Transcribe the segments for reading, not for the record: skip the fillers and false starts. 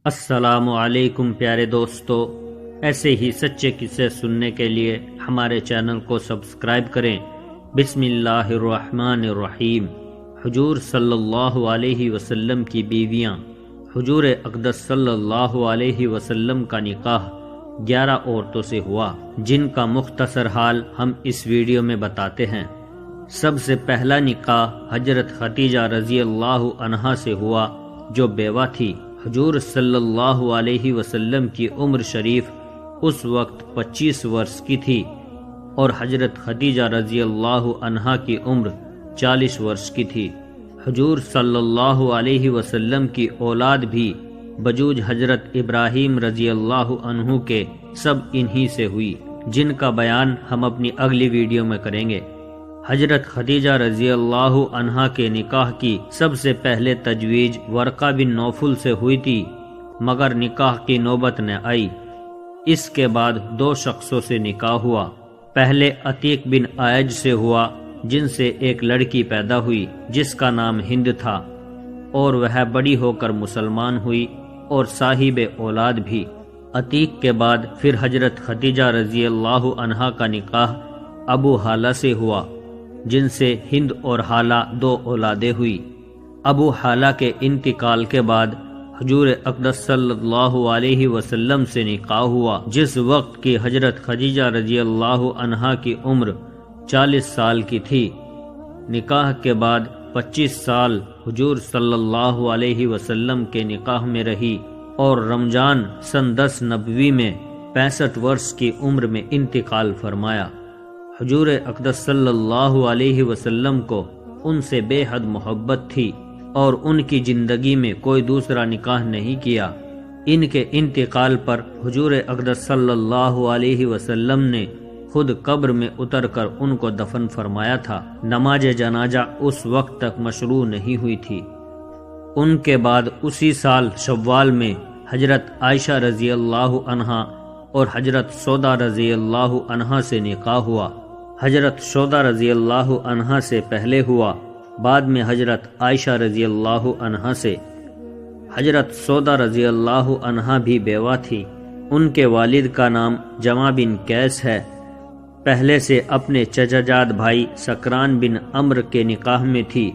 السلام علیکم پیارے دوستو، ایسے ہی سچے قصے سننے کے لیے ہمارے چینل کو سبسکرائب کریں۔ بسم اللہ الرحمن الرحیم۔ حضور صلی اللہ علیہ وسلم کی بیویاں، حضور اقدس صلی اللہ علیہ وسلم کا نکاح 11 عورتوں سے ہوا، جن کا مختصر حال ہم اس ویڈیو میں بتاتے ہیں۔ سب سے پہلا نکاح حضرت خدیجہ رضی اللہ عنہا سے ہوا، جو بیوہ تھی۔ حضور صلی اللہ علیہ وسلم کی عمر شریف اس وقت 25 برس کی تھی، اور حضرت خدیجہ رضی اللہ عنہا کی عمر 40 برس کی تھی۔ حضور صلی اللہ علیہ وسلم کی اولاد بھی بجوج حضرت ابراہیم رضی اللہ عنہ کے سب انہی سے ہوئی، جن کا بیان ہم اپنی اگلی ویڈیو میں کریں گے۔ حضرت خدیجہ رضی اللہ عنہا کے نکاح کی سب سے پہلے تجویز ورقہ بن نوفل سے ہوئی تھی، مگر نکاح کی نوبت نہ آئی۔ اس کے بعد 2 شخصوں سے نکاح ہوا۔ پہلے عتیق بن عائج سے ہوا، جن سے ایک لڑکی پیدا ہوئی جس کا نام ہند تھا، اور وہ بڑی ہو کر مسلمان ہوئی اور صاحب اولاد بھی۔ عتیق کے بعد پھر حضرت خدیجہ رضی اللہ عنہا کا نکاح ابو حالہ سے ہوا، جن سے ہند اور حالہ 2 اولادیں ہوئی۔ ابو حالہ کے انتقال کے بعد حضور اقدس صلی اللہ علیہ وسلم سے نکاح ہوا، جس وقت کی حضرت خدیجہ رضی اللہ عنہا کی عمر 40 سال کی تھی۔ نکاح کے بعد 25 سال حضور صلی اللہ علیہ وسلم کے نکاح میں رہی، اور رمضان سن 10 نبوی میں 65 برس کی عمر میں انتقال فرمایا۔ حضور اقدس صلی اللہ علیہ وسلم کو ان سے بے حد محبت تھی، اور ان کی زندگی میں کوئی دوسرا نکاح نہیں کیا۔ ان کے انتقال پر حضور اقدس صلی اللہ علیہ وسلم نے خود قبر میں اتر کر ان کو دفن فرمایا تھا۔ نماز جنازہ اس وقت تک مشروع نہیں ہوئی تھی۔ ان کے بعد اسی سال شوال میں حضرت عائشہ رضی اللہ عنہا اور حضرت سودا رضی اللہ عنہا سے نکاح ہوا۔ حضرت سودا رضی اللہ عنہا سے پہلے ہوا، بعد میں حضرت عائشہ رضی اللہ عنہا سے۔ حضرت سودا رضی اللہ عنہا بھی بیوہ تھی۔ ان کے والد کا نام جمع بن قیس ہے۔ پہلے سے اپنے چچا جاد بھائی سکران بن عمرو کے نکاح میں تھی۔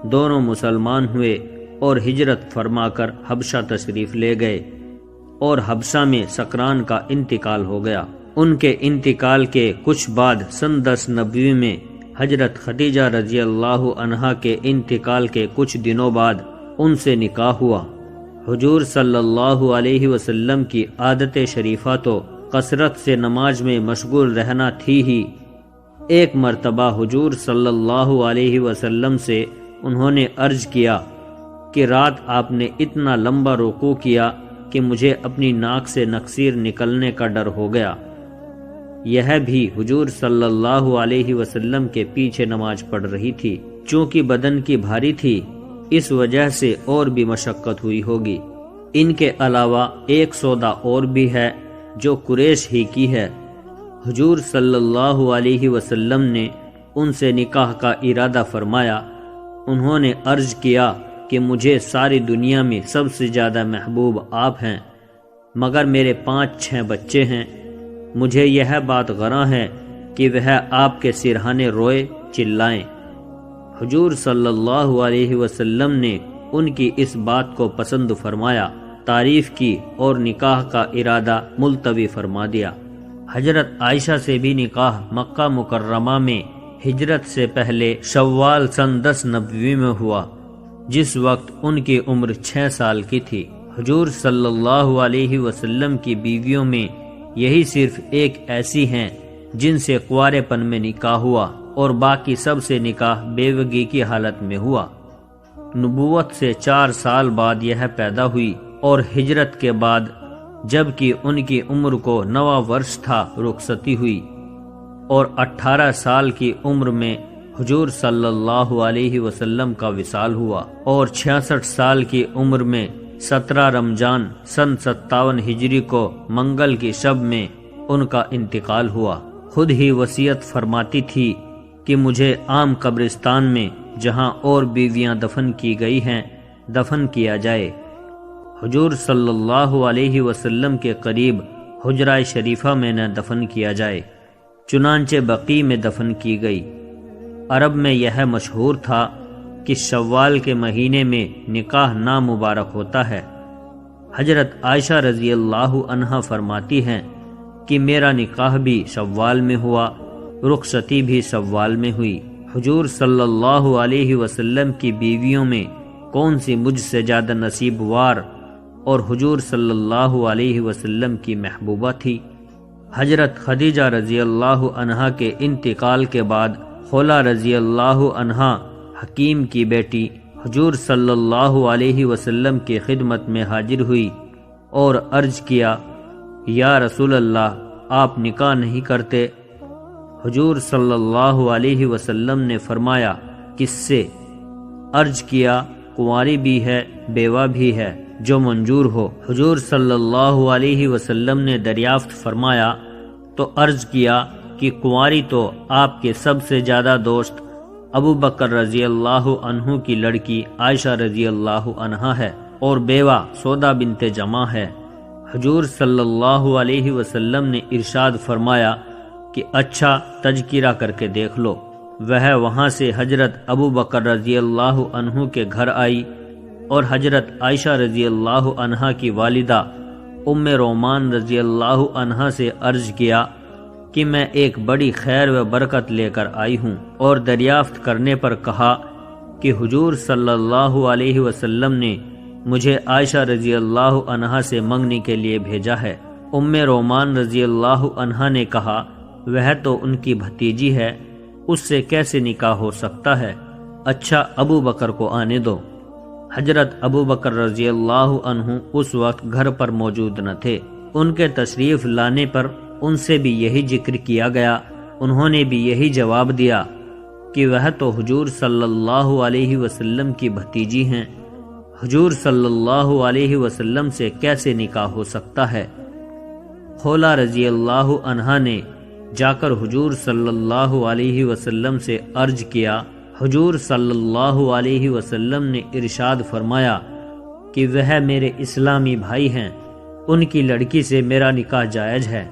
دونوں مسلمان ہوئے اور ہجرت فرما کر حبشہ تشریف لے گئے، اور حبشہ میں سکران کا انتقال ہو گیا۔ ان کے انتقال کے کچھ بعد سن 10 نبوی میں حضرت خدیجہ رضی اللہ عنہا کے انتقال کے کچھ دنوں بعد ان سے نکاح ہوا۔ حضور صلی اللہ علیہ وسلم کی عادت شریفہ تو کثرت سے نماز میں مشغول رہنا تھی ہی۔ ایک مرتبہ حضور صلی اللہ علیہ وسلم سے انہوں نے عرض کیا کہ رات آپ نے اتنا لمبا رکوع کیا کہ مجھے اپنی ناک سے نقصیر نکلنے کا ڈر ہو گیا۔ یہ بھی حضور صلی اللہ علیہ وسلم کے پیچھے نماز پڑھ رہی تھی، چونکہ بدن کی بھاری تھی، اس وجہ سے اور بھی مشقت ہوئی ہوگی۔ ان کے علاوہ ایک سودا اور بھی ہے جو قریش ہی کی ہے۔ حضور صلی اللہ علیہ وسلم نے ان سے نکاح کا ارادہ فرمایا۔ انہوں نے عرض کیا کہ مجھے ساری دنیا میں سب سے زیادہ محبوب آپ ہیں، مگر میرے 5-6 بچے ہیں۔ مجھے یہ بات غراں ہے کہ وہ آپ کے سرہانے روئے چلائیں۔ حضور صلی اللہ علیہ وسلم نے ان کی اس بات کو پسند فرمایا، تعریف کی اور نکاح کا ارادہ ملتوی فرما دیا۔ حضرت عائشہ سے بھی نکاح مکہ مکرمہ میں ہجرت سے پہلے شوال سن 10 نبوی میں ہوا، جس وقت ان کی عمر 6 سال کی تھی۔ حضور صلی اللہ علیہ وسلم کی بیویوں میں یہی صرف ایک ایسی ہیں جن سے کنوارے پن میں نکاح ہوا، اور باقی سب سے نکاح بیوگی کی حالت میں ہوا۔ نبوت سے 4 سال بعد یہ پیدا ہوئی، اور ہجرت کے بعد جبکہ ان کی عمر کو 9 برس تھا رخصتی ہوئی، اور 18 سال کی عمر میں حضور صلی اللہ علیہ وسلم کا وصال ہوا، اور 66 سال کی عمر میں 17 رمضان سن 57 ہجری کو منگل کی شب میں ان کا انتقال ہوا۔ خود ہی وصیت فرماتی تھی کہ مجھے عام قبرستان میں جہاں اور بیویاں دفن کی گئی ہیں دفن کیا جائے۔ حضور صلی اللہ علیہ وسلم کے قریب حجرہ شریفہ میں نہ دفن کیا جائے، چنانچہ بقیع میں دفن کی گئی۔ عرب میں یہ مشہور تھا کہ شوال کے مہینے میں نکاح نامبارک ہوتا ہے۔ حضرت عائشہ رضی اللہ عنہا فرماتی ہیں کہ میرا نکاح بھی شوال میں ہوا، رخصتی بھی شوال میں ہوئی۔ حضور صلی اللہ علیہ وسلم کی بیویوں میں کون سی مجھ سے زیادہ نصیب وار اور حضور صلی اللہ علیہ وسلم کی محبوبہ تھی؟ حضرت خدیجہ رضی اللہ عنہا کے انتقال کے بعد خولہ رضی اللہ عنہا حکیم کی بیٹی حضور صلی اللہ علیہ وسلم کی خدمت میں حاضر ہوئی اور عرض کیا، یا رسول اللہ، آپ نکاح نہیں کرتے؟ حضور صلی اللہ علیہ وسلم نے فرمایا، کس سے؟ عرض کیا، کنواری بھی ہے، بیوہ بھی ہے، جو منظور ہو۔ حضور صلی اللہ علیہ وسلم نے دریافت فرمایا تو عرض کیا کہ کنواری تو آپ کے سب سے زیادہ دوست ابو بکر رضی اللہ عنہ کی لڑکی عائشہ رضی اللہ عنہا ہے، اور بیوہ سودا بنت جمع ہے۔ حضور صلی اللہ علیہ وسلم نے ارشاد فرمایا کہ اچھا تذکرہ کر کے دیکھ لو۔ وہ وہاں سے حضرت ابو بکر رضی اللہ عنہ کے گھر آئی اور حضرت عائشہ رضی اللہ عنہا کی والدہ ام رومان رضی اللہ عنہا سے عرض کیا کہ میں ایک بڑی خیر و برکت لے کر آئی ہوں، اور دریافت کرنے پر کہا کہ حضور صلی اللہ علیہ وسلم نے مجھے عائشہ رضی اللہ عنہا سے منگنی کے لیے بھیجا ہے۔ ام رومان رضی اللہ عنہا نے کہا، وہ تو ان کی بھتیجی ہے، اس سے کیسے نکاح ہو سکتا ہے؟ اچھا ابو بکر کو آنے دو۔ حضرت ابو بکر رضی اللہ عنہ اس وقت گھر پر موجود نہ تھے۔ ان کے تشریف لانے پر ان سے بھی یہی ذکر کیا گیا۔ انہوں نے بھی یہی جواب دیا کہ وہ تو حضور صلی اللہ علیہ وسلم کی بھتیجی ہیں، حضور صلی اللہ علیہ وسلم سے کیسے نکاح ہو سکتا ہے؟ خولہ رضی اللہ عنہا نے جا کر حضور صلی اللہ علیہ وسلم سے عرض کیا، حضور صلی اللہ علیہ وسلم نے ارشاد فرمایا کہ وہ میرے اسلامی بھائی ہیں، ان کی لڑکی سے میرا نکاح جائز ہے۔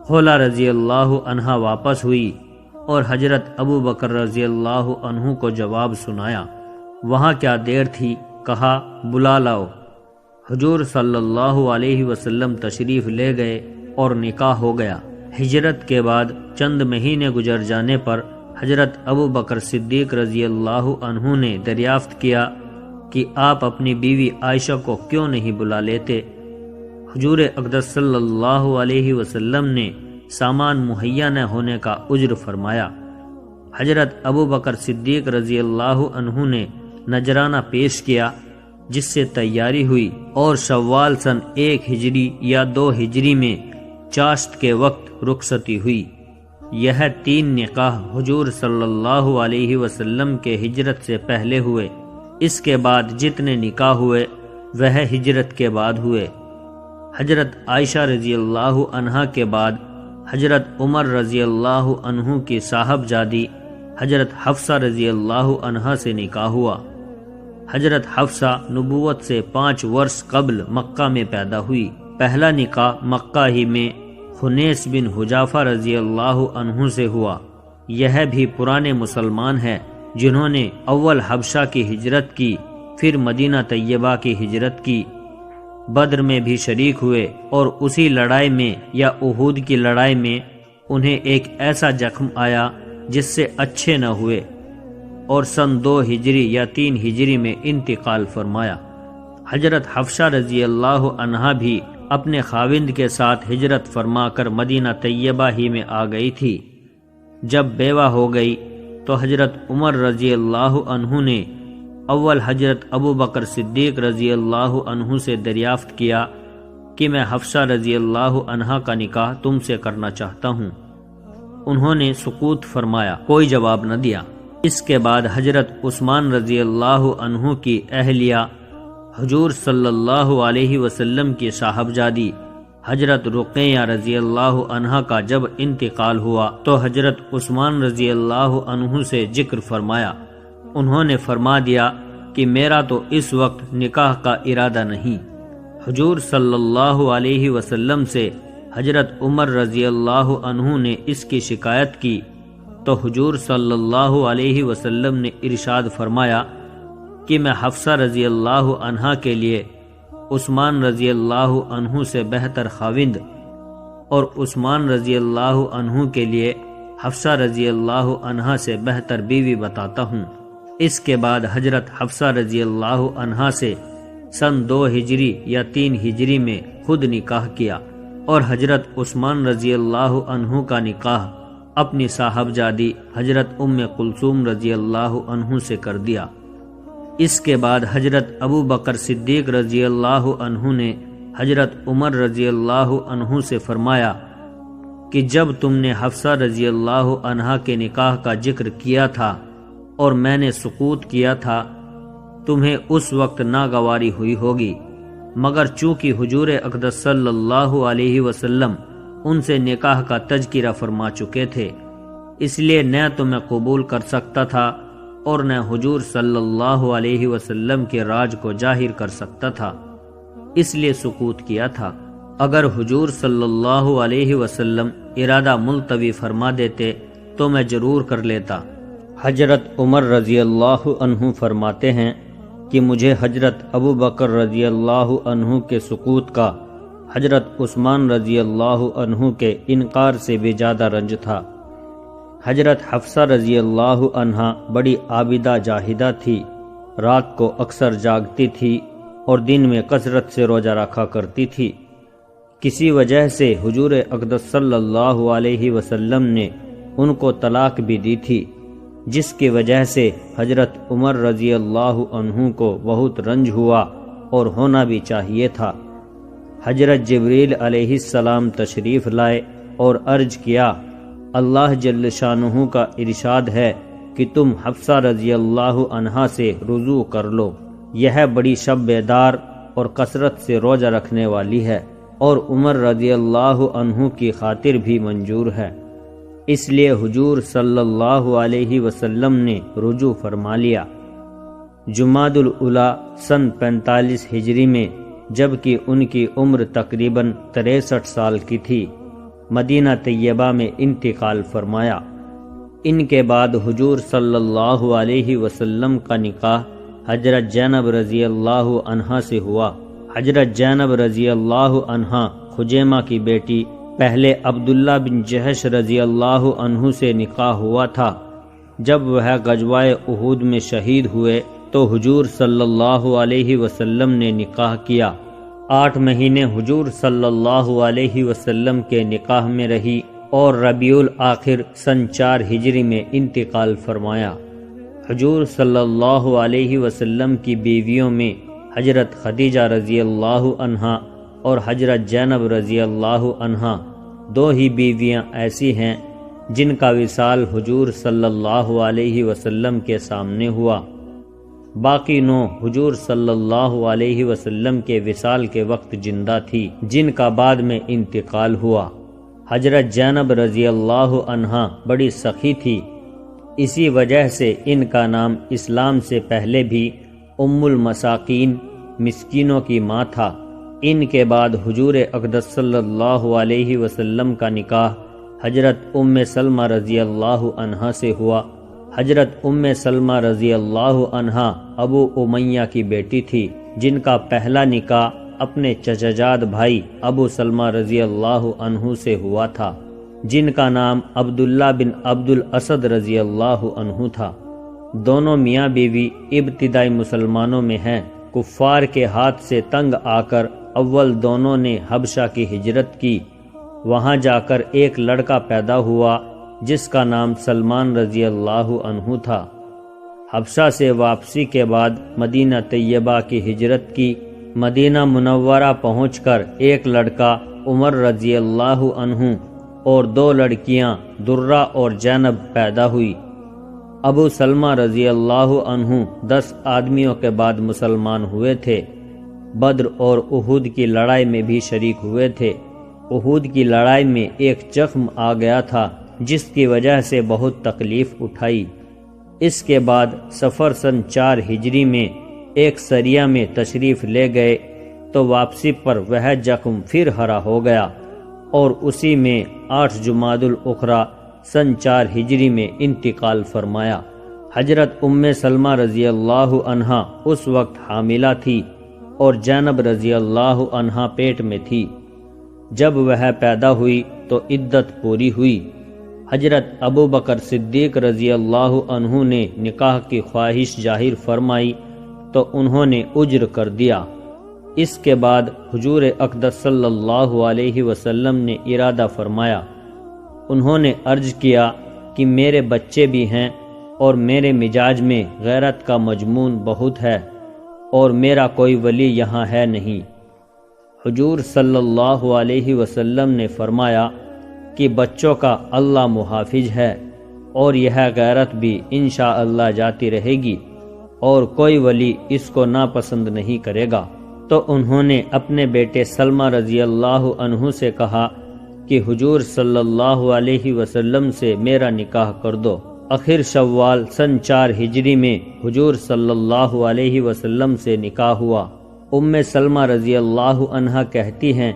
خولہ رضی اللہ عنہا واپس ہوئی اور حضرت ابو بکر رضی اللہ عنہ کو جواب سنایا۔ وہاں کیا دیر تھی، کہا بلا لاؤ۔ حضور صلی اللہ علیہ وسلم تشریف لے گئے اور نکاح ہو گیا۔ ہجرت کے بعد چند مہینے گزر جانے پر حضرت ابو بکر صدیق رضی اللہ عنہ نے دریافت کیا کہ آپ اپنی بیوی عائشہ کو کیوں نہیں بلا لیتے؟ حضور اقدس صلی اللہ علیہ وسلم نے سامان مہیا نہ ہونے کا عذر فرمایا۔ حضرت ابو بکر صدیق رضی اللہ عنہ نے نذرانہ پیش کیا، جس سے تیاری ہوئی، اور شوال سن 1 ہجری یا 2 ہجری میں چاشت کے وقت رخصتی ہوئی۔ یہ 3 نکاح حضور صلی اللہ علیہ وسلم کے ہجرت سے پہلے ہوئے۔ اس کے بعد جتنے نکاح ہوئے وہ ہجرت کے بعد ہوئے۔ حضرت عائشہ رضی اللہ عنہا کے بعد حضرت عمر رضی اللہ عنہ کی صاحبزادی حضرت حفصہ رضی اللہ عنہا سے نکاح ہوا۔ حضرت حفصہ نبوت سے 5 برس قبل مکہ میں پیدا ہوئی۔ پہلا نکاح مکہ ہی میں خنیس بن حجافہ رضی اللہ عنہ سے ہوا۔ یہ بھی پرانے مسلمان ہیں جنہوں نے اول حبشہ کی ہجرت کی، پھر مدینہ طیبہ کی ہجرت کی، بدر میں بھی شریک ہوئے، اور اسی لڑائی میں یا احد کی لڑائی میں انہیں ایک ایسا زخم آیا جس سے اچھے نہ ہوئے، اور سن 2 ہجری یا 3 ہجری میں انتقال فرمایا۔ حضرت حفصہ رضی اللہ عنہا بھی اپنے خاوند کے ساتھ ہجرت فرما کر مدینہ طیبہ ہی میں آ گئی تھی۔ جب بیوہ ہو گئی تو حضرت عمر رضی اللہ عنہ نے اول حضرت ابو بکر صدیق رضی اللہ عنہ سے دریافت کیا کہ میں حفصہ رضی اللہ عنہا کا نکاح تم سے کرنا چاہتا ہوں۔ انہوں نے سکوت فرمایا، کوئی جواب نہ دیا۔ اس کے بعد حضرت عثمان رضی اللہ عنہ کی اہلیہ حضور صلی اللہ علیہ وسلم کی صاحبزادی حضرت رقیہ رضی اللہ عنہا کا جب انتقال ہوا تو حضرت عثمان رضی اللہ عنہ سے ذکر فرمایا۔ انہوں نے فرما دیا کہ میرا تو اس وقت نکاح کا ارادہ نہیں۔ حضور صلی اللہ علیہ وسلم سے حضرت عمر رضی اللہ عنہ نے اس کی شکایت کی تو حضور صلی اللہ علیہ وسلم نے ارشاد فرمایا کہ میں حفصہ رضی اللہ عنہا کے لیے عثمان رضی اللہ عنہ سے بہتر خاوند اور عثمان رضی اللہ عنہ کے لیے حفصہ رضی اللہ عنہا سے بہتر بیوی بتاتا ہوں۔ اس کے بعد حضرت حفصہ رضی اللہ عنہا سے سن 2 ہجری یا 3 ہجری میں خود نکاح کیا اور حضرت عثمان رضی اللہ عنہ کا نکاح اپنی صاحبزادی حضرت ام کلثوم رضی اللہ عنہ سے کر دیا۔ اس کے بعد حضرت ابو بکر صدیق رضی اللہ عنہ نے حضرت عمر رضی اللہ عنہ سے فرمایا کہ جب تم نے حفصہ رضی اللہ عنہا کے نکاح کا ذکر کیا تھا اور میں نے سکوت کیا تھا، تمہیں اس وقت ناگواری ہوئی ہوگی، مگر چونکہ حضور اقدس صلی اللہ علیہ وسلم ان سے نکاح کا تذکرہ فرما چکے تھے، اس لیے نہ تو میں قبول کر سکتا تھا اور نہ حضور صلی اللہ علیہ وسلم کے راج کو ظاہر کر سکتا تھا، اس لیے سکوت کیا تھا۔ اگر حضور صلی اللہ علیہ وسلم ارادہ ملتوی فرما دیتے تو میں ضرور کر لیتا۔ حضرت عمر رضی اللہ عنہ فرماتے ہیں کہ مجھے حضرت ابو بکر رضی اللہ عنہ کے سکوت کا حضرت عثمان رضی اللہ عنہ کے انکار سے بھی زیادہ رنج تھا۔ حضرت حفصہ رضی اللہ عنہا بڑی عابدہ جاہدہ تھی، رات کو اکثر جاگتی تھی اور دن میں کثرت سے روزہ رکھا کرتی تھی۔ کسی وجہ سے حضور اقدس صلی اللہ علیہ وسلم نے ان کو طلاق بھی دی تھی، جس کی وجہ سے حضرت عمر رضی اللہ عنہ کو بہت رنج ہوا اور ہونا بھی چاہیے تھا۔ حضرت جبریل علیہ السلام تشریف لائے اور عرض کیا، اللہ جل شانہ کا ارشاد ہے کہ تم حفصہ رضی اللہ عنہا سے رجوع کر لو، یہ بڑی شب بیدار اور کثرت سے روزہ رکھنے والی ہے اور عمر رضی اللہ عنہ کی خاطر بھی منظور ہے، اس لیے حضور صلی اللہ علیہ وسلم نے رجوع فرما لیا۔ جمادی الاولیٰ سن 45 ہجری میں جبکہ ان کی عمر تقریباً 63 سال کی تھی، مدینہ طیبہ میں انتقال فرمایا۔ ان کے بعد حضور صلی اللہ علیہ وسلم کا نکاح حضرت زینب رضی اللہ عنہا سے ہوا۔ حضرت زینب رضی اللہ عنہا خزیمہ کی بیٹی، پہلے عبداللہ بن جحش رضی اللہ عنہ سے نکاح ہوا تھا۔ جب وہ غزوہ احد میں شہید ہوئے تو حضور صلی اللہ علیہ وسلم نے نکاح کیا۔ 8 مہینے حضور صلی اللہ علیہ وسلم کے نکاح میں رہی اور ربیع الآخر سن 4 ہجری میں انتقال فرمایا۔ حضور صلی اللہ علیہ وسلم کی بیویوں میں حضرت خدیجہ رضی اللہ عنہا اور حضرت زینب رضی اللہ عنہا 2 ہی بیویاں ایسی ہیں جن کا وصال حضور صلی اللہ علیہ وسلم کے سامنے ہوا، باقی 9 حضور صلی اللہ علیہ وسلم کے وصال کے وقت زندہ تھی، جن کا بعد میں انتقال ہوا۔ حضرت زینب رضی اللہ عنہا بڑی سخی تھی، اسی وجہ سے ان کا نام اسلام سے پہلے بھی ام المساکین، مسکینوں کی ماں تھا۔ ان کے بعد حضور اقدس صلی اللہ علیہ وسلم کا نکاح حضرت ام سلمہ رضی اللہ عنہا سے ہوا۔ حضرت ام سلمہ رضی اللہ عنہا ابو امیہ کی بیٹی تھی، جن کا پہلا نکاح اپنے چچاجاد بھائی ابو سلمہ رضی اللہ عنہ سے ہوا تھا، جن کا نام عبداللہ بن عبد الاسد رضی اللہ عنہ تھا۔ دونوں میاں بیوی ابتدائی مسلمانوں میں ہیں۔ کفار کے ہاتھ سے تنگ آ کر اول دونوں نے حبشہ کی ہجرت کی، وہاں جا کر ایک لڑکا پیدا ہوا جس کا نام سلمان رضی اللہ عنہ تھا۔ حبشہ سے واپسی کے بعد مدینہ طیبہ کی ہجرت کی، مدینہ منورہ پہنچ کر ایک لڑکا عمر رضی اللہ عنہ اور 2 لڑکیاں درہ اور زینب پیدا ہوئی۔ ابو سلمہ رضی اللہ عنہ 10 آدمیوں کے بعد مسلمان ہوئے تھے، بدر اور احد کی لڑائی میں بھی شریک ہوئے تھے۔ احد کی لڑائی میں ایک زخم آ گیا تھا جس کی وجہ سے بہت تکلیف اٹھائی۔ اس کے بعد صفر سن 4 ہجری میں ایک سریہ میں تشریف لے گئے تو واپسی پر وہ زخم پھر ہرا ہو گیا اور اسی میں 8 جمادی الاخری سن 4 ہجری میں انتقال فرمایا۔ حضرت ام سلمہ رضی اللہ عنہا اس وقت حاملہ تھی اور زینب رضی اللہ عنہا پیٹ میں تھی۔ جب وہ پیدا ہوئی تو عدت پوری ہوئی۔ حضرت ابو بکر صدیق رضی اللہ عنہ نے نکاح کی خواہش ظاہر فرمائی تو انہوں نے اجر کر دیا۔ اس کے بعد حضور اقدس صلی اللہ علیہ وسلم نے ارادہ فرمایا۔ انہوں نے عرض کیا کہ میرے بچے بھی ہیں اور میرے مزاج میں غیرت کا مضمون بہت ہے اور میرا کوئی ولی یہاں ہے نہیں۔ حضور صلی اللہ علیہ وسلم نے فرمایا کہ بچوں کا اللہ محافظ ہے اور یہ غیرت بھی انشاءاللہ جاتی رہے گی اور کوئی ولی اس کو ناپسند نہیں کرے گا۔ تو انہوں نے اپنے بیٹے سلمہ رضی اللہ عنہ سے کہا کہ حضور صلی اللہ علیہ وسلم سے میرا نکاح کر دو۔ آخر شوال سن 4 ہجری میں حضور صلی اللہ علیہ وسلم سے نکاح ہوا۔ ام سلمہ رضی اللہ عنہا کہتی ہیں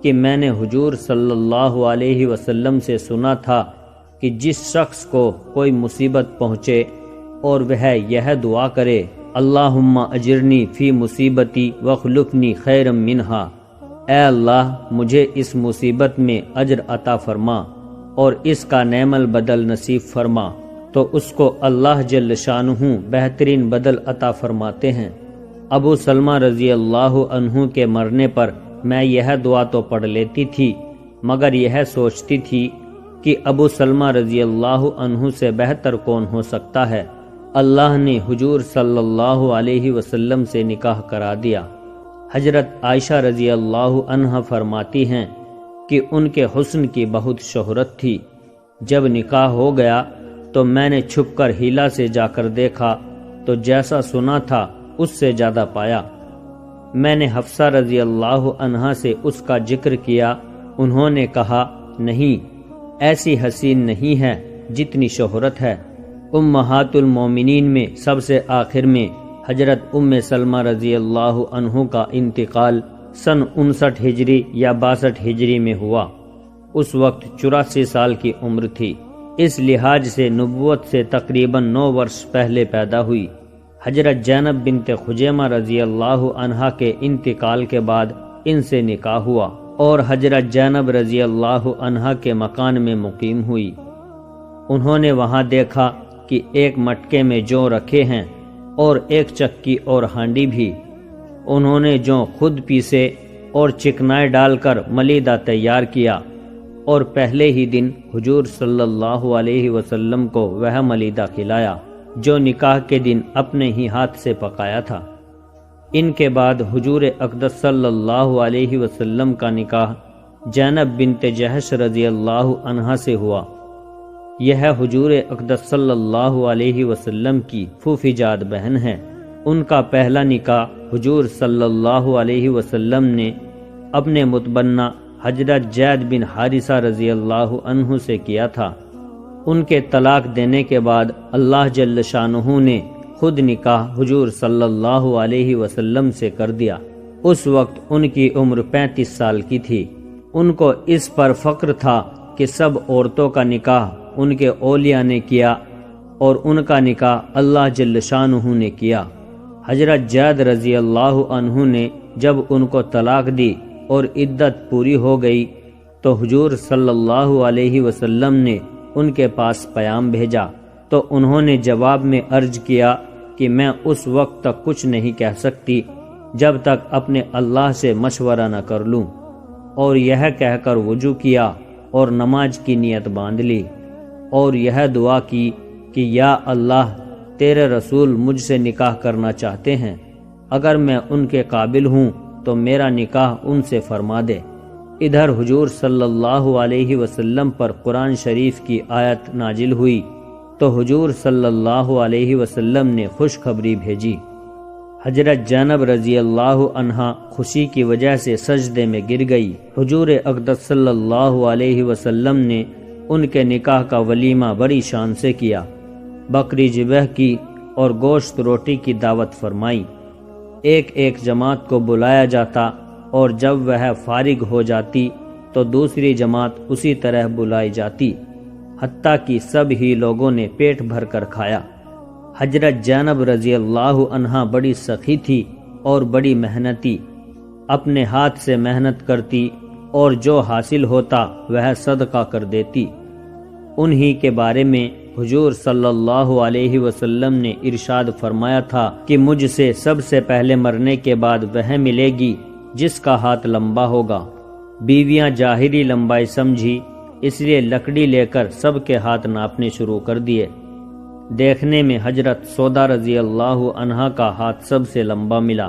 کہ میں نے حضور صلی اللہ علیہ وسلم سے سنا تھا کہ جس شخص کو کوئی مصیبت پہنچے اور وہ یہ دعا کرے اللہم اجرنی فی مصیبتی واخلفنی خیرا منہا، اے اللہ مجھے اس مصیبت میں اجر عطا فرما اور اس کا نعم البدل نصیب فرما، تو اس کو اللہ جل شانہ بہترین بدل عطا فرماتے ہیں۔ ابو سلمہ رضی اللہ عنہ کے مرنے پر میں یہ دعا تو پڑھ لیتی تھی مگر یہ سوچتی تھی کہ ابو سلمہ رضی اللہ عنہ سے بہتر کون ہو سکتا ہے۔ اللہ نے حضور صلی اللہ علیہ وسلم سے نکاح کرا دیا۔ حضرت عائشہ رضی اللہ عنہا فرماتی ہیں کہ ان کے حسن کی بہت شہرت تھی۔ جب نکاح ہو گیا تو میں نے چھپ کر ہیلا سے جا کر دیکھا تو جیسا سنا تھا اس سے زیادہ پایا۔ میں نے حفصہ رضی اللہ عنہا سے اس کا ذکر کیا، انہوں نے کہا نہیں ایسی حسین نہیں ہے جتنی شہرت ہے۔ امہات المومنین میں سب سے آخر میں حضرت ام سلمہ رضی اللہ عنہ کا انتقال سن 59 ہجری یا 62 ہجری میں ہوا۔ اس وقت 84 سال کی عمر تھی، اس لحاظ سے نبوت سے تقریباً 9 برس پہلے پیدا ہوئی۔ حضرت زینب بنت خزیمہ رضی اللہ عنہا کے انتقال کے بعد ان سے نکاح ہوا اور حضرت زینب رضی اللہ عنہا کے مکان میں مقیم ہوئی۔ انہوں نے وہاں دیکھا کہ ایک مٹکے میں جو رکھے ہیں اور ایک چکی اور ہانڈی بھی۔ انہوں نے جو خود پیسے اور چکنائے ڈال کر ملیدہ تیار کیا اور پہلے ہی دن حضور صلی اللہ علیہ وسلم کو وہ ملیدہ کھلایا جو نکاح کے دن اپنے ہی ہاتھ سے پکایا تھا۔ ان کے بعد حضور اقدس صلی اللہ علیہ وسلم کا نکاح زینب بنت جحش رضی اللہ عنہا سے ہوا۔ یہ حضور اقدس صلی اللہ علیہ وسلم کی پھوپھی جاد بہن ہے۔ ان کا پہلا نکاح حضور صلی اللہ علیہ وسلم نے اپنے متبنہ حضرت زید بن حارثہ رضی اللہ عنہ سے کیا تھا۔ ان کے طلاق دینے کے بعد اللہ جل شانہ نے خود نکاح حضور صلی اللہ علیہ وسلم سے کر دیا۔ اس وقت ان کی عمر 35 سال کی تھی۔ ان کو اس پر فخر تھا کہ سب عورتوں کا نکاح ان کے اولیاء نے کیا اور ان کا نکاح اللہ جل شانہ نے کیا۔ حضرت زید رضی اللہ عنہ نے جب ان کو طلاق دی اور عدت پوری ہو گئی تو حضور صلی اللہ علیہ وسلم نے ان کے پاس پیام بھیجا تو انہوں نے جواب میں عرض کیا کہ میں اس وقت تک کچھ نہیں کہہ سکتی جب تک اپنے اللہ سے مشورہ نہ کر لوں، اور یہ کہہ کر وضو کیا اور نماز کی نیت باندھ لی اور یہ دعا کی کہ یا اللہ تیرے رسول مجھ سے نکاح کرنا چاہتے ہیں، اگر میں ان کے قابل ہوں تو میرا نکاح ان سے فرما دے۔ ادھر حضور صلی اللہ علیہ وسلم پر قرآن شریف کی آیت نازل ہوئی تو حضور صلی اللہ علیہ وسلم نے خوشخبری بھیجی۔ حضرت زینب رضی اللہ عنہا خوشی کی وجہ سے سجدے میں گر گئی۔ حضور اقدس صلی اللہ علیہ وسلم نے ان کے نکاح کا ولیمہ بڑی شان سے کیا، بکری ذبح کی اور گوشت روٹی کی دعوت فرمائی۔ ایک ایک جماعت کو بلایا جاتا اور جب وہ فارغ ہو جاتی تو دوسری جماعت اسی طرح بلائی جاتی، حتیٰ کہ سب ہی لوگوں نے پیٹ بھر کر کھایا۔ حضرت زینب رضی اللہ عنہا بڑی سخی تھی اور بڑی محنتی، اپنے ہاتھ سے محنت کرتی اور جو حاصل ہوتا وہ صدقہ کر دیتی۔ انہی کے بارے میں حضور صلی اللہ علیہ وسلم نے ارشاد فرمایا تھا کہ مجھ سے سب سے پہلے مرنے کے بعد وہ ملے گی جس کا ہاتھ لمبا ہوگا۔ بیویاں ظاہری لمبائی سمجھی، اس لیے لکڑی لے کر سب کے ہاتھ ناپنے شروع کر دیے۔ دیکھنے میں حضرت سودا رضی اللہ عنہا کا ہاتھ سب سے لمبا ملا،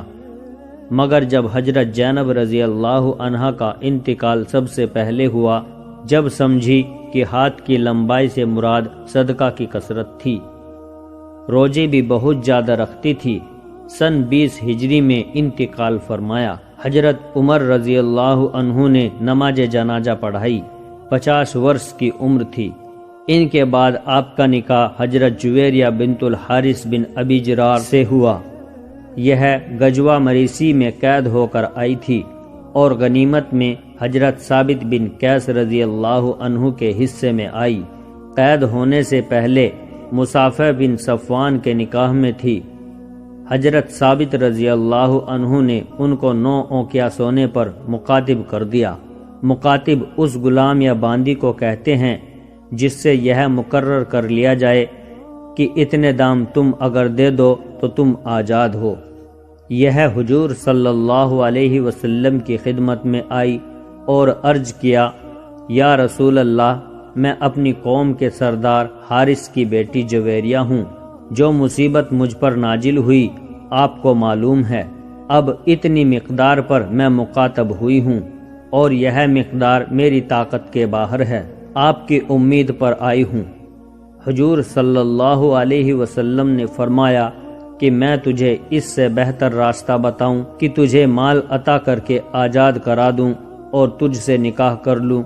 مگر جب حضرت زینب رضی اللہ عنہا کا انتقال سب سے پہلے ہوا، جب سمجھی کہ ہاتھ کی لمبائی سے مراد صدقہ کی کثرت تھی۔ روزے بھی بہت زیادہ رکھتی تھی۔ سن 20 ہجری میں انتقال فرمایا۔ حضرت عمر رضی اللہ عنہ نے نماز جنازہ پڑھائی، 50 برس کی عمر تھی۔ ان کے بعد آپ کا نکاح حضرت جویریہ بنت الحارث بن ابی جرار سے ہوا۔ یہ غزوہ مریسی میں قید ہو کر آئی تھی اور غنیمت میں حضرت ثابت بن قیس رضی اللہ عنہ کے حصے میں آئی۔ قید ہونے سے پہلے مصافح بن صفوان کے نکاح میں تھی۔ حضرت ثابت رضی اللہ عنہ نے ان کو 9 اوقیہ سونے پر مکاتب کر دیا۔ مکاتب اس غلام یا باندی کو کہتے ہیں جس سے یہ مقرر کر لیا جائے کہ اتنے دام تم اگر دے دو تو تم آزاد ہو۔ یہ حضور صلی اللہ علیہ وسلم کی خدمت میں آئی اور عرض کیا، یا رسول اللہ، میں اپنی قوم کے سردار حارث کی بیٹی جویریہ ہوں۔ جو مصیبت مجھ پر نازل ہوئی آپ کو معلوم ہے، اب اتنی مقدار پر میں مکاتب ہوئی ہوں اور یہ مقدار میری طاقت کے باہر ہے، آپ کی امید پر آئی ہوں۔ حضور صلی اللہ علیہ وسلم نے فرمایا کہ میں تجھے اس سے بہتر راستہ بتاؤں کہ تجھے مال عطا کر کے آزاد کرا دوں اور تجھ سے نکاح کر لوں۔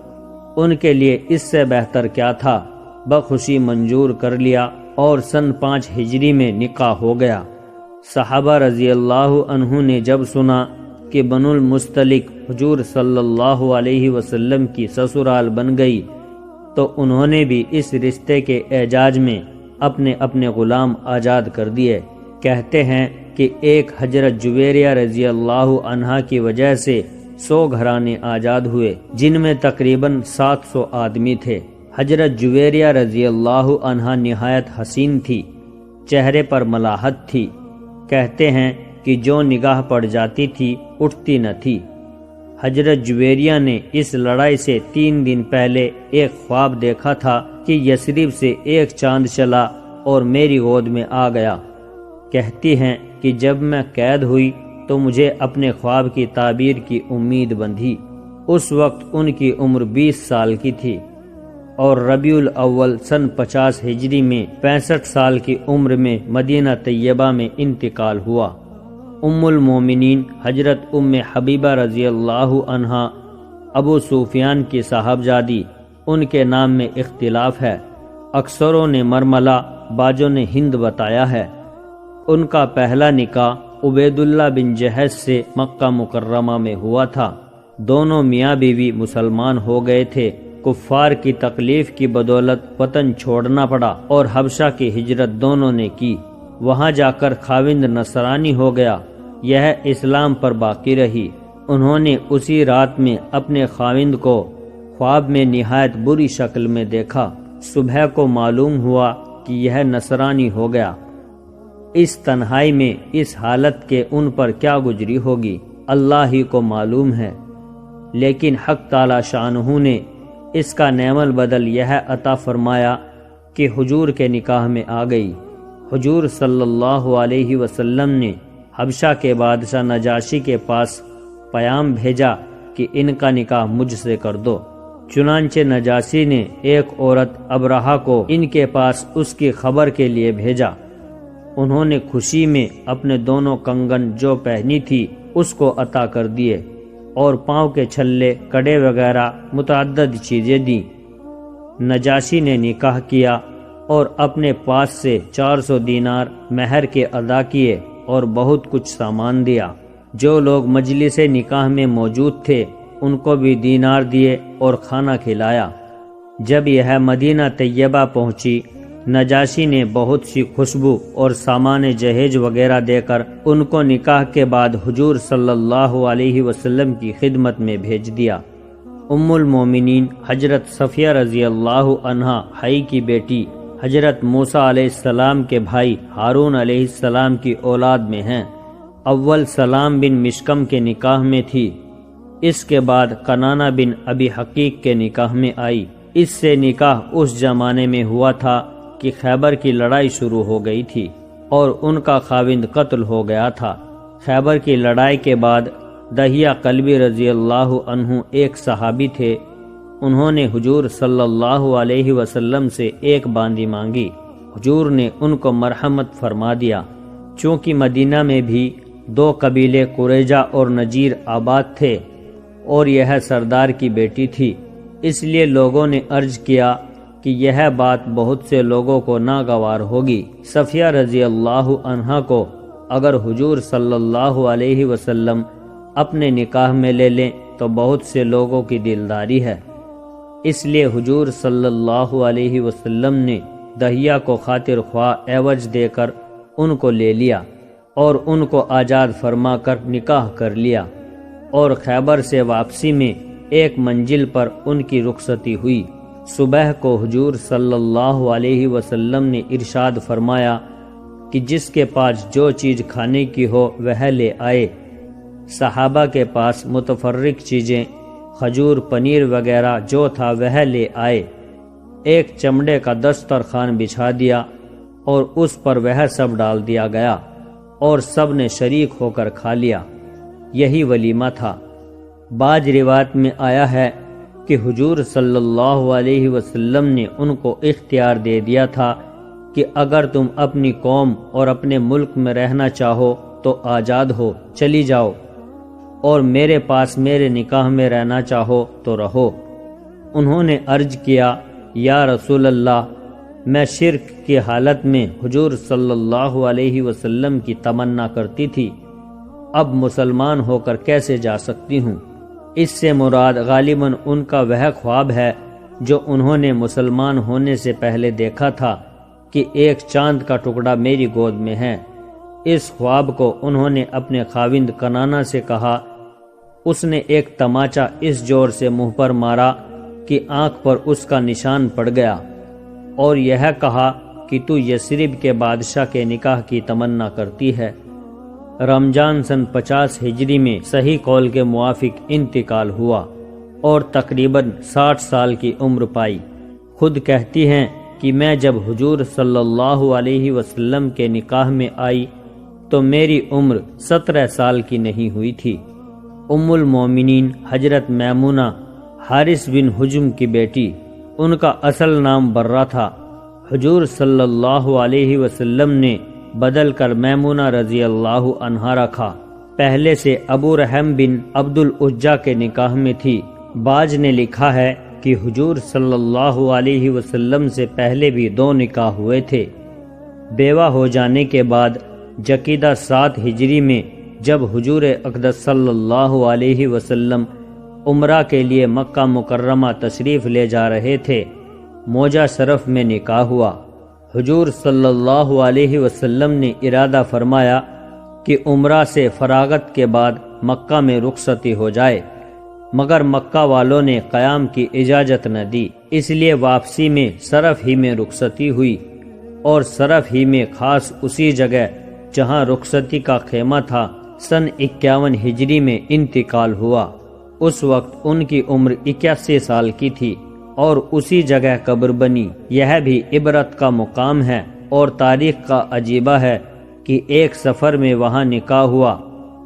ان کے لیے اس سے بہتر کیا تھا؟ بخوشی منظور کر لیا اور سن 5 ہجری میں نکاح ہو گیا۔ صحابہ رضی اللہ عنہ نے جب سنا کہ بنو المستلق حضور صلی اللہ علیہ وسلم کی سسرال بن گئی تو انہوں نے بھی اس رشتے کے اعجاز میں اپنے اپنے غلام آزاد کر دیے۔ کہتے ہیں کہ ایک حضرت جویریہ رضی اللہ عنہا کی وجہ سے 100 گھرانے آزاد ہوئے، جن میں تقریباً 700 آدمی تھے۔ حضرت جویریہ رضی اللہ عنہا نہایت حسین تھی، چہرے پر ملاحت تھی۔ کہتے ہیں کہ جو نگاہ پڑ جاتی تھی اٹھتی نہ تھی۔ حضرت جویریہ نے اس لڑائی سے 3 دن پہلے ایک خواب دیکھا تھا کہ یثرب سے ایک چاند چلا اور میری گود میں آ گیا۔ کہتی ہیں کہ جب میں قید ہوئی تو مجھے اپنے خواب کی تعبیر کی امید بندھی۔ اس وقت ان کی عمر 20 سال کی تھی اور ربیع الاول سن 50 ہجری میں 65 سال کی عمر میں مدینہ طیبہ میں انتقال ہوا۔ ام المومنین حضرت ام حبیبہ رضی اللہ عنہا ابو سفیان کی صاحبزادی، ان کے نام میں اختلاف ہے۔ اکثروں نے مرملہ، بعضوں نے ہند بتایا ہے۔ ان کا پہلا نکاح عبید اللہ بن جہش سے مکہ مکرمہ میں ہوا تھا۔ دونوں میاں بیوی مسلمان ہو گئے تھے۔ کفار کی تکلیف کی بدولت وطن چھوڑنا پڑا اور حبشہ کی ہجرت دونوں نے کی۔ وہاں جا کر خاوند نصرانی ہو گیا، یہ اسلام پر باقی رہی۔ انہوں نے اسی رات میں اپنے خاوند کو خواب میں نہایت بری شکل میں دیکھا۔ صبح کو معلوم ہوا کہ یہ نصرانی ہو گیا۔ اس تنہائی میں اس حالت کے ان پر کیا گزری ہوگی اللہ ہی کو معلوم ہے، لیکن حق تعالی شانہ نے اس کا نعم البدل یہ عطا فرمایا کہ حضور کے نکاح میں آ گئی۔ حضور صلی اللہ علیہ وسلم نے حبشہ کے بادشاہ نجاشی کے پاس پیام بھیجا کہ ان کا نکاح مجھ سے کر دو۔ چنانچہ نجاشی نے ایک عورت ابرہہ کو ان کے پاس اس کی خبر کے لیے بھیجا۔ انہوں نے خوشی میں اپنے دونوں کنگن جو پہنی تھی اس کو عطا کر دیے اور پاؤں کے چھلے، کڑے وغیرہ متعدد چیزیں دیں۔ نجاشی نے نکاح کیا اور اپنے پاس سے 400 دینار مہر کے ادا کیے اور بہت کچھ سامان دیا۔ جو لوگ مجلس نکاح میں موجود تھے ان کو بھی دینار دیے اور کھانا کھلایا۔ جب یہ مدینہ طیبہ پہنچی، نجاشی نے بہت سی خوشبو اور سامان جہیز وغیرہ دے کر ان کو نکاح کے بعد حضور صلی اللہ علیہ وسلم کی خدمت میں بھیج دیا۔ ام المومنین حضرت صفیہ رضی اللہ عنہا حی کی بیٹی حضرت موسیٰ علیہ السلام کے بھائی ہارون علیہ السلام کی اولاد میں ہیں۔ اول سلام بن مشکم کے نکاح میں تھی، اس کے بعد کنانہ بن ابی حقیق کے نکاح میں آئی۔ اس سے نکاح اس زمانے میں ہوا تھا کہ خیبر کی لڑائی شروع ہو گئی تھی اور ان کا خاوند قتل ہو گیا تھا۔ خیبر کی لڑائی کے بعد دہیہ قلبی رضی اللہ عنہ ایک صحابی تھے، انہوں نے حضور صلی اللہ علیہ وسلم سے ایک باندی مانگی۔ حضور نے ان کو مرحمت فرما دیا۔ چونکہ مدینہ میں بھی 2 قبیلے قریظہ اور نجیر آباد تھے اور یہ سردار کی بیٹی تھی، اس لیے لوگوں نے عرض کیا کہ یہ بات بہت سے لوگوں کو ناگوار ہوگی۔ صفیہ رضی اللہ عنہا کو اگر حضور صلی اللہ علیہ وسلم اپنے نکاح میں لے لیں تو بہت سے لوگوں کی دلداری ہے، اس لیے حضور صلی اللہ علیہ وسلم نے دہیہ کو خاطر خواہ عوض دے کر ان کو لے لیا اور ان کو آزاد فرما کر نکاح کر لیا، اور خیبر سے واپسی میں ایک منزل پر ان کی رخصتی ہوئی۔ صبح کو حضور صلی اللہ علیہ وسلم نے ارشاد فرمایا کہ جس کے پاس جو چیز کھانے کی ہو وہ لے آئے۔ صحابہ کے پاس متفرق چیزیں، کھجور، پنیر وغیرہ جو تھا وہ لے آئے۔ ایک چمڑے کا دسترخوان بچھا دیا اور اس پر وہ سب ڈال دیا گیا اور سب نے شریک ہو کر کھا لیا۔ یہی ولیمہ تھا۔ بعض روایت میں آیا ہے کہ حضور صلی اللہ علیہ وسلم نے ان کو اختیار دے دیا تھا کہ اگر تم اپنی قوم اور اپنے ملک میں رہنا چاہو تو آزاد ہو، چلی جاؤ، اور میرے پاس میرے نکاح میں رہنا چاہو تو رہو۔ انہوں نے عرض کیا، یا رسول اللہ، میں شرک کی حالت میں حضور صلی اللہ علیہ وسلم کی تمنا کرتی تھی، اب مسلمان ہو کر کیسے جا سکتی ہوں؟ اس سے مراد غالباً ان کا وہ خواب ہے جو انہوں نے مسلمان ہونے سے پہلے دیکھا تھا کہ ایک چاند کا ٹکڑا میری گود میں ہے۔ اس خواب کو انہوں نے اپنے خاوند کنانہ سے کہا۔ اس نے ایک تماچا اس زور سے منہ پر مارا کہ آنکھ پر اس کا نشان پڑ گیا، اور یہ کہا کہ تو یثرب کے بادشاہ کے نکاح کی تمنا کرتی ہے۔ رمضان سن 50 ہجری میں صحیح قول کے موافق انتقال ہوا اور تقریباً 60 سال کی عمر پائی۔ خود کہتی ہیں کہ میں جب حضور صلی اللہ علیہ وسلم کے نکاح میں آئی تو میری عمر 17 سال کی نہیں ہوئی تھی۔ ام المومنین حضرت میمونہ حارث بن حجم کی بیٹی، ان کا اصل نام برہ تھا۔ حضور صلی اللہ علیہ وسلم نے بدل کر میمونہ رضی اللہ عنہا رکھا۔ پہلے سے ابو رحم بن عبد العزا کے نکاح میں تھی۔ بعض نے لکھا ہے کہ حضور صلی اللہ علیہ وسلم سے پہلے بھی 2 نکاح ہوئے تھے۔ بیوہ ہو جانے کے بعد جقیدہ 7 ہجری میں جب حضور اقدس صلی اللہ علیہ وسلم عمرہ کے لیے مکہ مکرمہ تشریف لے جا رہے تھے، موجہ شرف میں نکاح ہوا۔ حضور صلی اللہ علیہ وسلم نے ارادہ فرمایا کہ عمرہ سے فراغت کے بعد مکہ میں رخصتی ہو جائے، مگر مکہ والوں نے قیام کی اجازت نہ دی، اس لیے واپسی میں صرف ہی میں رخصتی ہوئی، اور صرف ہی میں خاص اسی جگہ جہاں رخصتی کا خیمہ تھا سن 51 ہجری میں انتقال ہوا۔ اس وقت ان کی عمر 81 سال کی تھی اور اسی جگہ قبر بنی۔ یہ بھی عبرت کا مقام ہے اور تاریخ کا عجیبہ ہے کہ ایک سفر میں وہاں نکاح ہوا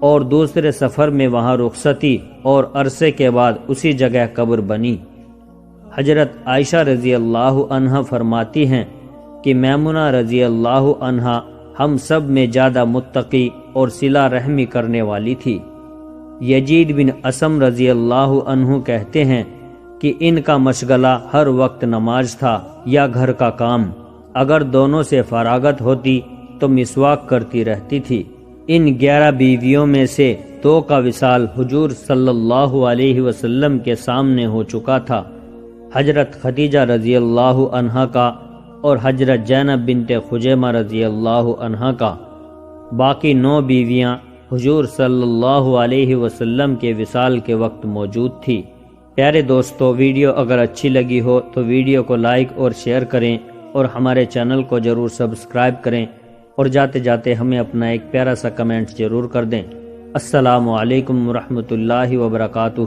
اور دوسرے سفر میں وہاں رخصتی، اور عرصے کے بعد اسی جگہ قبر بنی۔ حضرت عائشہ رضی اللہ عنہا فرماتی ہیں کہ میمونہ رضی اللہ عنہا ہم سب میں زیادہ متقی اور صلہ رحمی کرنے والی تھی۔ یزید بن اسم رضی اللہ عنہ کہتے ہیں کہ ان کا مشغلہ ہر وقت نماز تھا یا گھر کا کام، اگر دونوں سے فراغت ہوتی تو مسواک کرتی رہتی تھی۔ ان 11 بیویوں میں سے 2 کا وصال حضور صلی اللہ علیہ وسلم کے سامنے ہو چکا تھا، حضرت خدیجہ رضی اللہ عنہا کا اور حضرت زینب بنت خزیمہ رضی اللہ عنہا کا۔ باقی 9 بیویاں حضور صلی اللہ علیہ وسلم کے وصال کے وقت موجود تھی۔ پیارے دوستو، ویڈیو اگر اچھی لگی ہو تو ویڈیو کو لائک اور شیئر کریں اور ہمارے چینل کو ضرور سبسکرائب کریں، اور جاتے جاتے ہمیں اپنا ایک پیارا سا کمنٹ ضرور کر دیں۔ السلام علیکم ورحمۃ اللہ وبرکاتہ۔